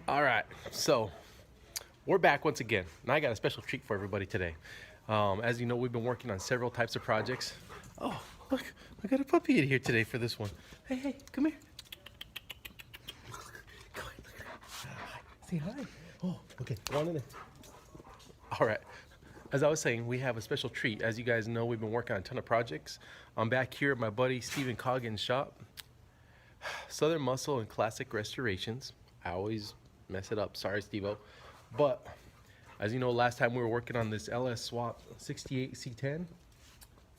All right, so we're back once again, and I got a special treat for everybody today. As you know, we've been working on several types of projects. Oh, look, I got a puppy in here today for this one. Hey, come here. Come on, look. Hi, say hi. Oh, okay, go on in there. All right. As I was saying, we have a special treat. As you guys know, we've been working on a ton of projects. I'm back here at my buddy Stephen Coggin's shop, Southern Muscle and Classic Restorations. I always mess it up. Sorry, Steve-O. But as you know, last time we were working on this LS Swap 68 C10.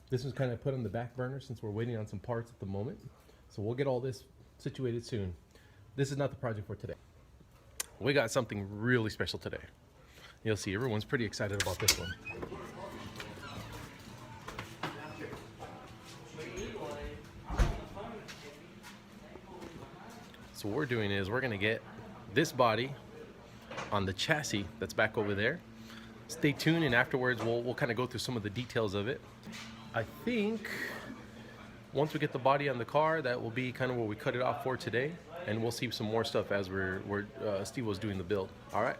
This was kind of put on the back burner since we're waiting on some parts at the moment. So we'll get all this situated soon. This is not the project for today. We got something really special today. You'll see everyone's pretty excited about this one. So what we're doing is we're gonna get this body on the chassis that's back over there. Stay tuned, and afterwards we'll kind of go through some of the details of it. I think once we get the body on the car, that will be kind of where we cut it off for today, and we'll see some more stuff as Steve was doing the build. All right.